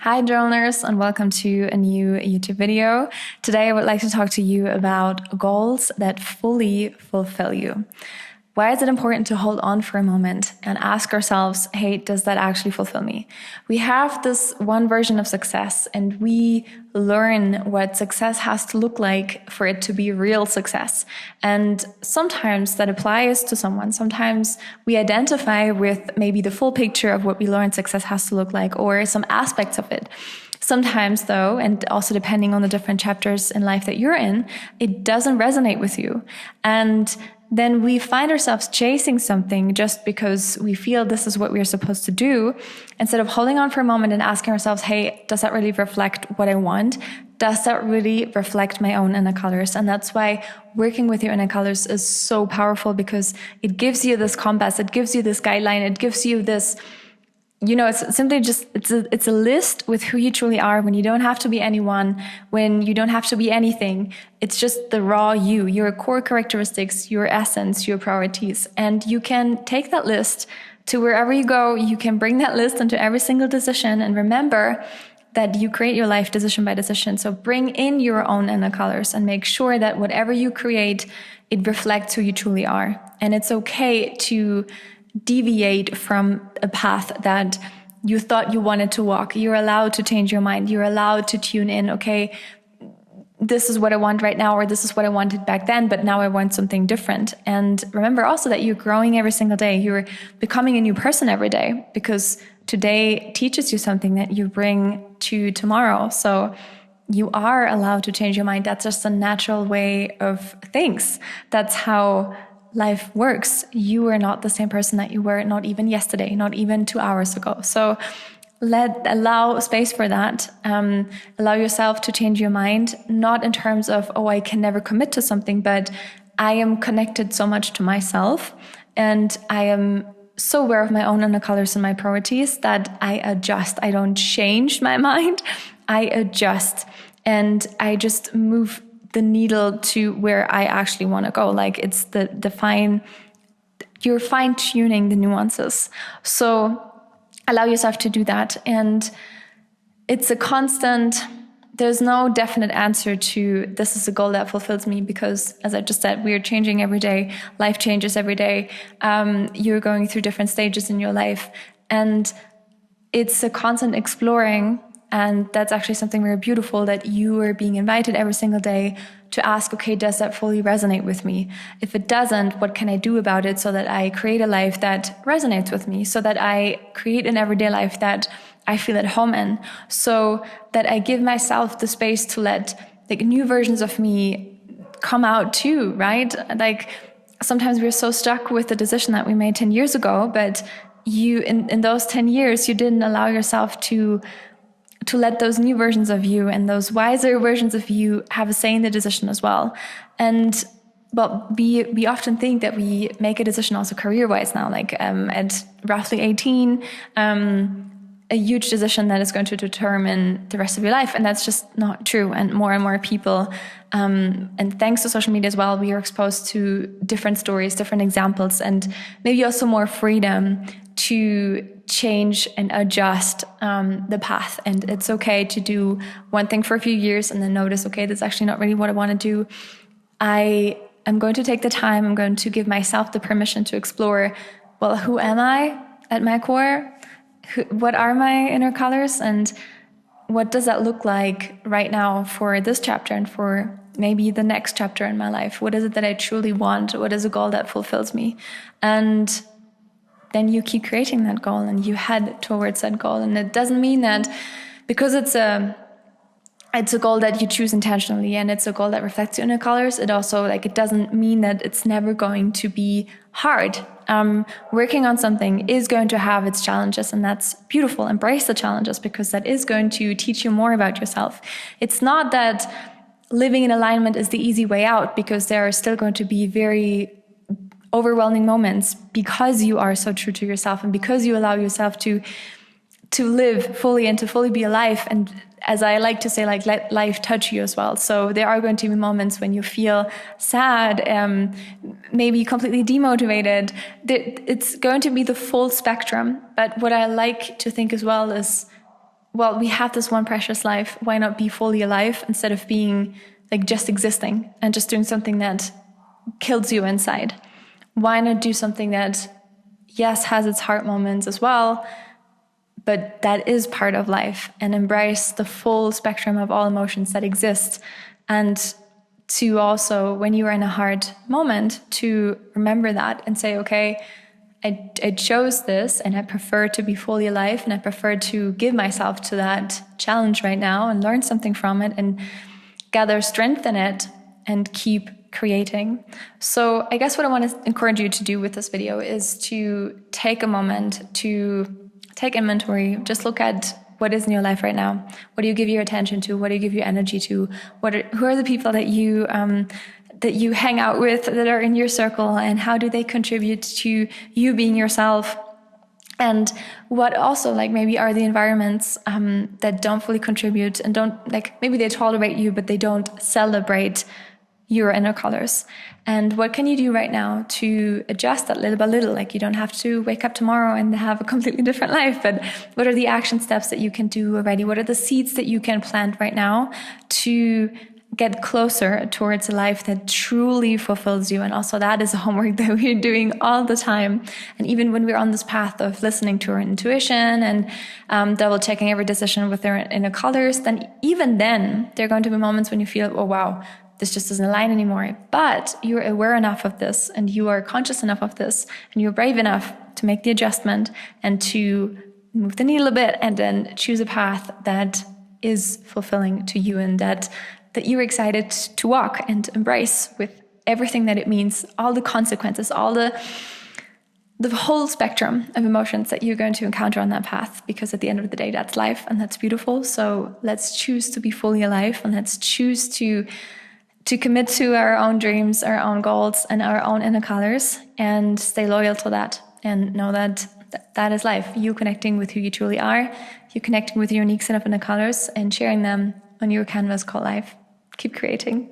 Hi journalers, and welcome to a new YouTube video. Today I would like to talk to you about goals that fully fulfill you. Why is it important to hold on for a moment and ask ourselves, hey, does that actually fulfill me? We have this one version of success and we learn what success has to look like for it to be real success. And sometimes that applies to someone. Sometimes we identify with maybe the full picture of what we learned success has to look like or some aspects of it. Sometimes though, and also depending on the different chapters in life that you're in, it doesn't resonate with you. And then we find ourselves chasing something just because we feel this is what we're supposed to do, instead of holding on for a moment and asking ourselves, hey, does that really reflect what I want? Does that really reflect my own inner colors? And that's why working with your inner colors is so powerful, because it gives you this compass, it gives you this guideline, it gives you this, it's simply just, it's a list with who you truly are, when you don't have to be anyone, when you don't have to be anything. It's just the raw you, your core characteristics, your essence, your priorities. And you can take that list to wherever you go. You can bring that list into every single decision. And remember that you create your life decision by decision. So bring in your own inner colors and make sure that whatever you create, it reflects who you truly are. And it's okay to deviate from a path that you thought you wanted to walk. You're allowed to change your mind. You're allowed to tune in. Okay, this is what I want right now, or this is what I wanted back then, but now I want something different. And remember also that you're growing every single day. You're becoming a new person every day, because today teaches you something that you bring to tomorrow. So you are allowed to change your mind. That's just a natural way of things. That's how life works. You are not the same person that you were, not even yesterday, not even 2 hours ago. So allow space for that. Allow yourself to change your mind, not in terms of, oh, I can never commit to something, but I am connected so much to myself, and I am so aware of my own inner colors and my priorities that I adjust. I don't change my mind. I adjust, and I just move the needle to where I actually want to go. Like it's you're fine tuning the nuances. So allow yourself to do that. And it's a constant, there's no definite answer to this is a goal that fulfills me, because as I just said, we are changing every day. Life changes every day. You're going through different stages in your life, and it's a constant exploring. And that's actually something very beautiful, that you are being invited every single day to ask, okay, does that fully resonate with me? If it doesn't, what can I do about it so that I create a life that resonates with me, so that I create an everyday life that I feel at home in, so that I give myself the space to let new versions of me come out too, right? Like sometimes we're so stuck with the decision that we made 10 years ago, but you, in those 10 years, you didn't allow yourself to let those new versions of you and those wiser versions of you have a say in the decision as well. And we often think that we make a decision also career-wise now, at roughly 18, a huge decision that is going to determine the rest of your life. And that's just not true. And more people, and thanks to social media as well, we are exposed to different stories, different examples, and maybe also more freedom to change and adjust the path. And it's okay to do one thing for a few years and then notice, okay, that's actually not really what I want to do. I am going to take the time. I'm going to give myself the permission to explore, well, who am I at my core? What are my inner colors? And what does that look like right now for this chapter and for maybe the next chapter in my life? What is it that I truly want? What is a goal that fulfills me? And then you keep creating that goal and you head towards that goal. And it doesn't mean that because it's a goal that you choose intentionally and it's a goal that reflects your inner colors, it also it doesn't mean that it's never going to be hard. Working on something is going to have its challenges, and that's beautiful. Embrace the challenges, because that is going to teach you more about yourself. It's not that living in alignment is the easy way out, because there are still going to be very overwhelming moments, because you are so true to yourself and because you allow yourself to live fully and to fully be alive. And as I like to say, let life touch you as well. So there are going to be moments when you feel sad, maybe completely demotivated. It's going to be the full spectrum. But what I like to think as well is well, we have this one precious life. Why not be fully alive instead of being like just existing and just doing something that kills you inside? Why not do something that, yes, has its hard moments as well, but that is part of life, and embrace the full spectrum of all emotions that exist. And to also, when you are in a hard moment, to remember that and say, okay, I chose this and I prefer to be fully alive, and I prefer to give myself to that challenge right now and learn something from it and gather strength in it and keep creating. So I guess what I want to encourage you to do with this video is to take a moment to take inventory. Just look at what is in your life right now. What do you give your attention to? What do you give your energy to? Who are the people that you hang out with, that are in your circle, and how do they contribute to you being yourself? And what also, like, maybe are the environments that don't fully contribute and don't, like, maybe they tolerate you, but they don't celebrate your inner colors. And what can you do right now to adjust that little by little? Like, you don't have to wake up tomorrow and have a completely different life, but what are the action steps that you can do already? What are the seeds that you can plant right now to get closer towards a life that truly fulfills you? And also, that is a homework that we're doing all the time. And even when we're on this path of listening to our intuition and double checking every decision with their inner colors, then even then there are going to be moments when you feel, oh wow, this just doesn't align anymore. But you're aware enough of this, and you are conscious enough of this, and you're brave enough to make the adjustment and to move the needle a bit, and then choose a path that is fulfilling to you, and that you're excited to walk and embrace, with everything that it means, all the consequences, all the whole spectrum of emotions that you're going to encounter on that path. Because at the end of the day, that's life, and that's beautiful. So let's choose to be fully alive, and let's choose to commit to our own dreams, our own goals, and our own inner colors, and stay loyal to that, and know that that is life. You connecting with who you truly are, you connecting with your unique set of inner colors, and sharing them on your canvas called life. Keep creating.